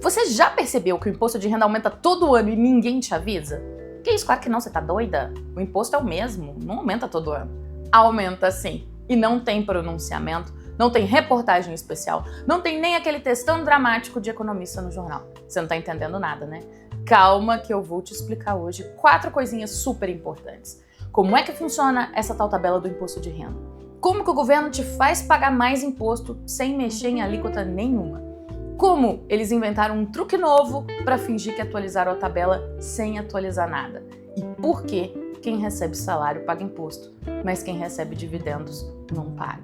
Você já percebeu que o imposto de renda aumenta todo ano e ninguém te avisa? Que isso? Claro que não, você tá doida? O imposto é o mesmo, não aumenta todo ano. Aumenta sim, e não tem pronunciamento, não tem reportagem especial, não tem nem aquele textão dramático de economista no jornal. Você não tá entendendo nada, né? Calma que eu vou te explicar hoje 4 coisinhas super importantes. Como é que funciona essa tal tabela do imposto de renda? Como que o governo te faz pagar mais imposto sem mexer em alíquota nenhuma? Como eles inventaram um truque novo para fingir que atualizaram a tabela sem atualizar nada? E por que quem recebe salário paga imposto, mas quem recebe dividendos não paga?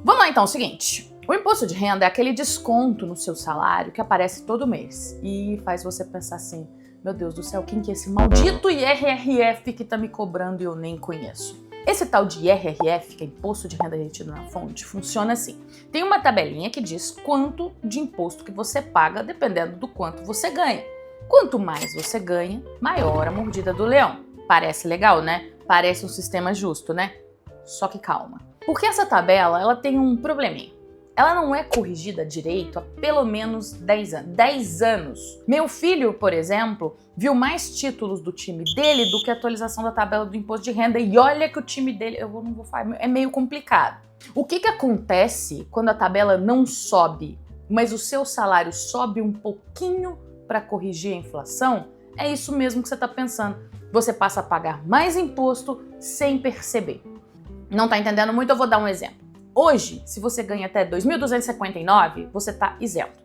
Vamos lá então, é o seguinte. O imposto de renda é aquele desconto no seu salário que aparece todo mês e faz você pensar assim: meu Deus do céu, quem que é esse maldito IRRF que tá me cobrando e eu nem conheço? Esse tal de IRRF, que é Imposto de Renda Retido na Fonte, funciona assim. Tem uma tabelinha que diz quanto de imposto que você paga dependendo do quanto você ganha. Quanto mais você ganha, maior a mordida do leão. Parece legal, né? Parece um sistema justo, né? Só que calma. Porque essa tabela, ela tem um probleminha. Ela não é corrigida direito há pelo menos 10 anos. 10 anos. Meu filho, por exemplo, viu mais títulos do time dele do que a atualização da tabela do imposto de renda. E olha que o time dele, não vou falar, é meio complicado. O que acontece quando a tabela não sobe, mas o seu salário sobe um pouquinho para corrigir a inflação? É isso mesmo que você está pensando. Você passa a pagar mais imposto sem perceber. Não está entendendo muito? Eu vou dar um exemplo. Hoje, se você ganha até 2.259, você está isento.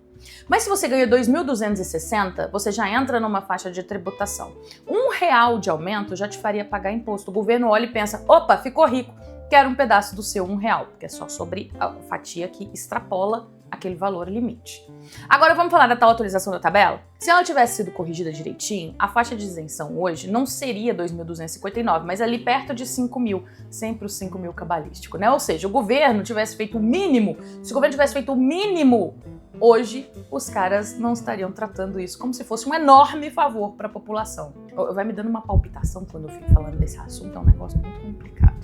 Mas se você ganha 2.260, você já entra numa faixa de tributação. R$1 de aumento já te faria pagar imposto. O governo olha e pensa: opa, ficou rico, quero um pedaço do seu R$1, porque é só sobre a fatia que extrapola aquele valor limite. Agora vamos falar da tal atualização da tabela? Se ela tivesse sido corrigida direitinho, a faixa de isenção hoje não seria 2.259, mas ali perto de 5.000, sempre o 5.000 cabalístico, né? Ou seja, o governo tivesse feito o mínimo, se o governo tivesse feito o mínimo, hoje os caras não estariam tratando isso como se fosse um enorme favor para a população. Vai me dando uma palpitação quando eu fico falando desse assunto, é um negócio muito complicado.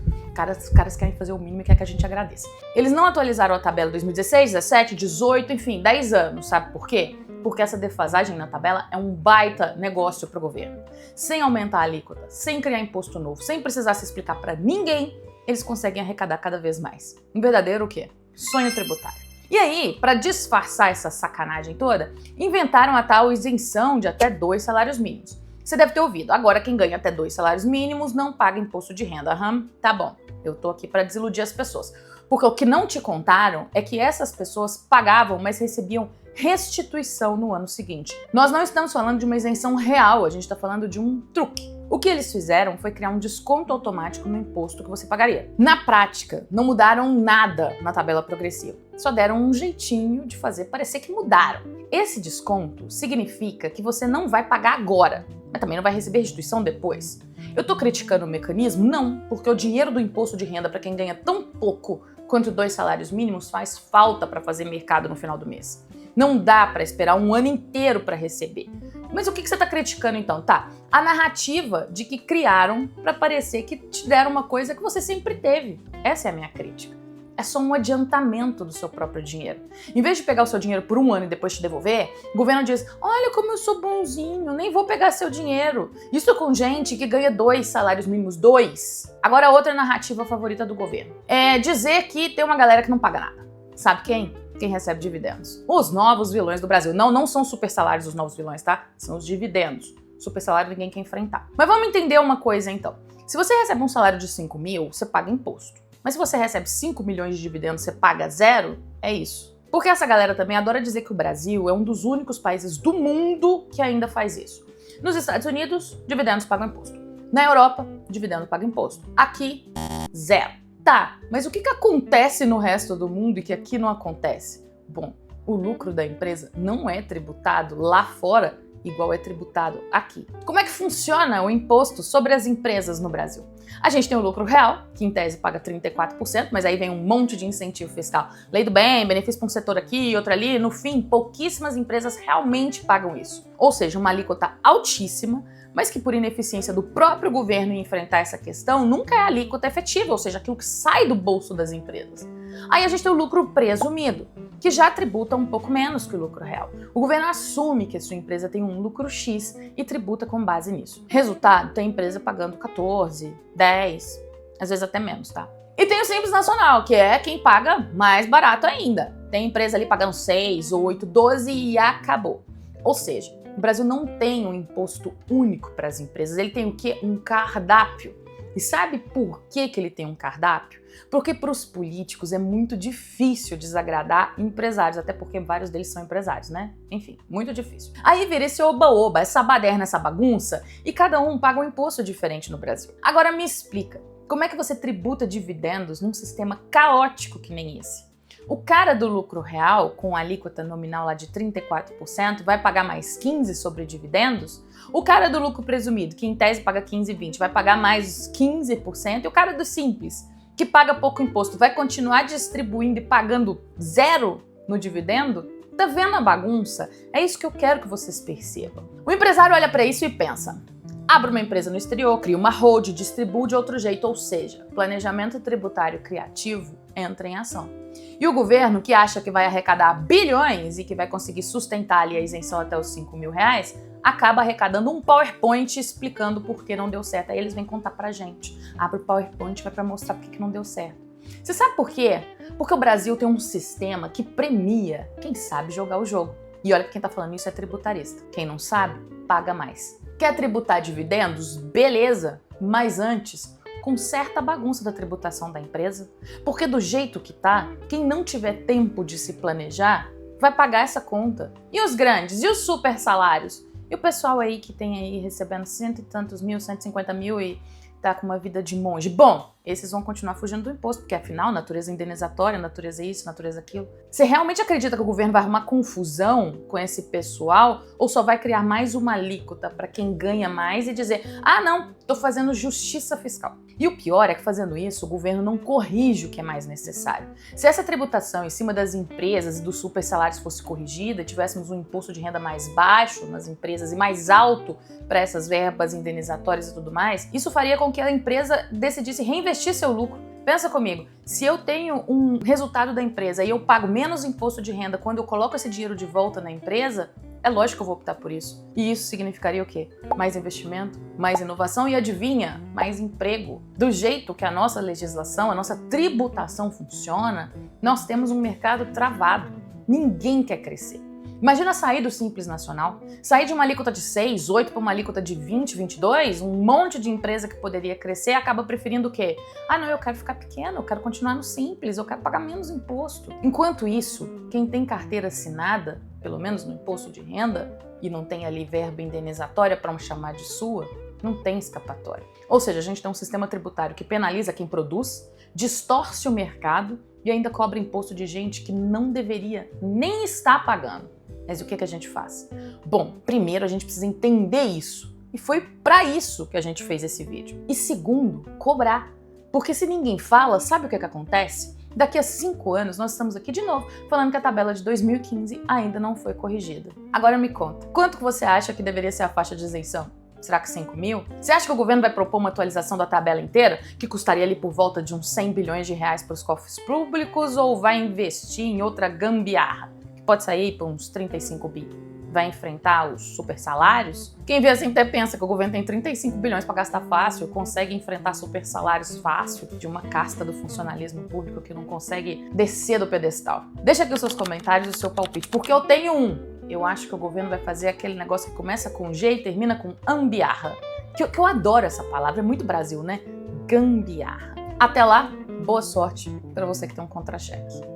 Os caras querem fazer o mínimo e querem que a gente agradeça. Eles não atualizaram a tabela 2016, 17, 18, enfim, 10 anos. Sabe por quê? Porque essa defasagem na tabela é um baita negócio para o governo. Sem aumentar a alíquota, sem criar imposto novo, sem precisar se explicar para ninguém, eles conseguem arrecadar cada vez mais. Um verdadeiro o quê? Sonho tributário. E aí, para disfarçar essa sacanagem toda, inventaram a tal isenção de até 2 salários mínimos. Você deve ter ouvido, agora quem ganha até 2 salários mínimos não paga imposto de renda. Tá bom, eu tô aqui para desiludir as pessoas. Porque o que não te contaram é que essas pessoas pagavam, mas recebiam restituição no ano seguinte. Nós não estamos falando de uma isenção real, a gente está falando de um truque. O que eles fizeram foi criar um desconto automático no imposto que você pagaria. Na prática, não mudaram nada na tabela progressiva. Só deram um jeitinho de fazer parecer que mudaram. Esse desconto significa que você não vai pagar agora, mas também não vai receber restituição depois. Eu tô criticando o mecanismo? Não, porque o dinheiro do imposto de renda para quem ganha tão pouco quanto 2 salários mínimos faz falta para fazer mercado no final do mês. Não dá para esperar um ano inteiro para receber. Mas o que você está criticando então? Tá, a narrativa de que criaram para parecer que te deram uma coisa que você sempre teve. Essa é a minha crítica. É só um adiantamento do seu próprio dinheiro. Em vez de pegar o seu dinheiro por um ano e depois te devolver, o governo diz: olha como eu sou bonzinho, nem vou pegar seu dinheiro. Isso com gente que ganha 2 salários mínimos, 2. Agora, outra narrativa favorita do governo é dizer que tem uma galera que não paga nada. Sabe quem? Quem recebe dividendos. Os novos vilões do Brasil. Não são super salários os novos vilões, tá? São os dividendos. Super salário ninguém quer enfrentar. Mas vamos entender uma coisa então. Se você recebe um salário de 5.000, você paga imposto. Mas se você recebe 5 milhões de dividendos, você paga 0? É isso. Porque essa galera também adora dizer que o Brasil é um dos únicos países do mundo que ainda faz isso. Nos Estados Unidos, dividendos pagam imposto. Na Europa, dividendo paga imposto. Aqui, 0. Tá, mas o que acontece no resto do mundo e que aqui não acontece? Bom, o lucro da empresa não é tributado lá fora igual é tributado aqui. Como é que funciona o imposto sobre as empresas no Brasil? A gente tem o lucro real, que em tese paga 34%, mas aí vem um monte de incentivo fiscal. Lei do bem, benefício para um setor aqui e outro ali. No fim, pouquíssimas empresas realmente pagam isso. Ou seja, uma alíquota altíssima, mas que por ineficiência do próprio governo em enfrentar essa questão, nunca é a alíquota efetiva, ou seja, aquilo que sai do bolso das empresas. Aí a gente tem o lucro presumido, que já tributa um pouco menos que o lucro real. O governo assume que a sua empresa tem um lucro X e tributa com base nisso. Resultado, tem empresa pagando 14, 10, às vezes até menos, tá? E tem o Simples Nacional, que é quem paga mais barato ainda. Tem empresa ali pagando 6, 8, 12 e acabou. Ou seja, o Brasil não tem um imposto único para as empresas, ele tem o quê? Um cardápio. E sabe por que ele tem um cardápio? Porque para os políticos é muito difícil desagradar empresários, até porque vários deles são empresários, né? Enfim, muito difícil. Aí vira esse oba-oba, essa baderna, essa bagunça, e cada um paga um imposto diferente no Brasil. Agora me explica, como é que você tributa dividendos num sistema caótico que nem esse? O cara do lucro real, com a alíquota nominal lá de 34%, vai pagar mais 15% sobre dividendos? O cara do lucro presumido, que em tese paga 15, 20%, vai pagar mais 15%? E o cara do simples, que paga pouco imposto, vai continuar distribuindo e pagando 0 no dividendo? Tá vendo a bagunça? É isso que eu quero que vocês percebam. O empresário olha para isso e pensa: abre uma empresa no exterior, cria uma hold, distribui de outro jeito, ou seja, planejamento tributário criativo entra em ação. E o governo, que acha que vai arrecadar bilhões e que vai conseguir sustentar ali a isenção até os R$5.000, acaba arrecadando um PowerPoint explicando por que não deu certo. Aí eles vêm contar pra gente. Abre o PowerPoint, vai pra mostrar por que não deu certo. Você sabe por quê? Porque o Brasil tem um sistema que premia quem sabe jogar o jogo. E olha que quem tá falando isso é tributarista. Quem não sabe, paga mais. Quer tributar dividendos? Beleza, mas antes, conserta a bagunça da tributação da empresa, porque do jeito que tá, quem não tiver tempo de se planejar vai pagar essa conta. E os grandes? E os super salários? E o pessoal aí que tem aí recebendo 100 e tantos mil, 150 mil e tá com uma vida de monge? Bom, esses vão continuar fugindo do imposto, porque afinal, natureza indenizatória, natureza isso, natureza aquilo. Você realmente acredita que o governo vai arrumar confusão com esse pessoal ou só vai criar mais uma alíquota para quem ganha mais e dizer: ah não, tô fazendo justiça fiscal? E o pior é que fazendo isso, o governo não corrige o que é mais necessário. Se essa tributação em cima das empresas e dos super salários fosse corrigida, tivéssemos um imposto de renda mais baixo nas empresas e mais alto para essas verbas indenizatórias e tudo mais, isso faria com que a empresa decidisse reinvestir seu lucro. Pensa comigo, se eu tenho um resultado da empresa e eu pago menos imposto de renda quando eu coloco esse dinheiro de volta na empresa, é lógico que eu vou optar por isso. E isso significaria o quê? Mais investimento, mais inovação e, adivinha, mais emprego. Do jeito que a nossa legislação, a nossa tributação funciona, nós temos um mercado travado. Ninguém quer crescer. Imagina sair do Simples Nacional, sair de uma alíquota de 6, 8 para uma alíquota de 20, 22, um monte de empresa que poderia crescer acaba preferindo o quê? Ah não, eu quero ficar pequeno, eu quero continuar no Simples, eu quero pagar menos imposto. Enquanto isso, quem tem carteira assinada, pelo menos no imposto de renda, e não tem ali verba indenizatória para chamar de sua, não tem escapatória. Ou seja, a gente tem um sistema tributário que penaliza quem produz, distorce o mercado e ainda cobra imposto de gente que não deveria nem estar pagando. Mas o que a gente faz? Bom, primeiro a gente precisa entender isso. E foi para isso que a gente fez esse vídeo. E segundo, cobrar. Porque se ninguém fala, sabe o que acontece? Daqui a 5 anos nós estamos aqui de novo falando que a tabela de 2015 ainda não foi corrigida. Agora me conta, quanto que você acha que deveria ser a faixa de isenção? Será que 5 mil? Você acha que o governo vai propor uma atualização da tabela inteira, que custaria ali por volta de uns 100 bilhões de reais para os cofres públicos, ou vai investir em outra gambiarra, que pode sair por uns 35 bi? Vai enfrentar os super salários? Quem vê assim até pensa que o governo tem 35 bilhões para gastar fácil, consegue enfrentar super salários fácil de uma casta do funcionalismo público que não consegue descer do pedestal. Deixa aqui os seus comentários, o seu palpite, porque eu tenho um. Eu acho que o governo vai fazer aquele negócio que começa com G e termina com ambiarra. Que eu adoro essa palavra, é muito Brasil, né? Gambiarra. Até lá, boa sorte para você que tem um contra-cheque.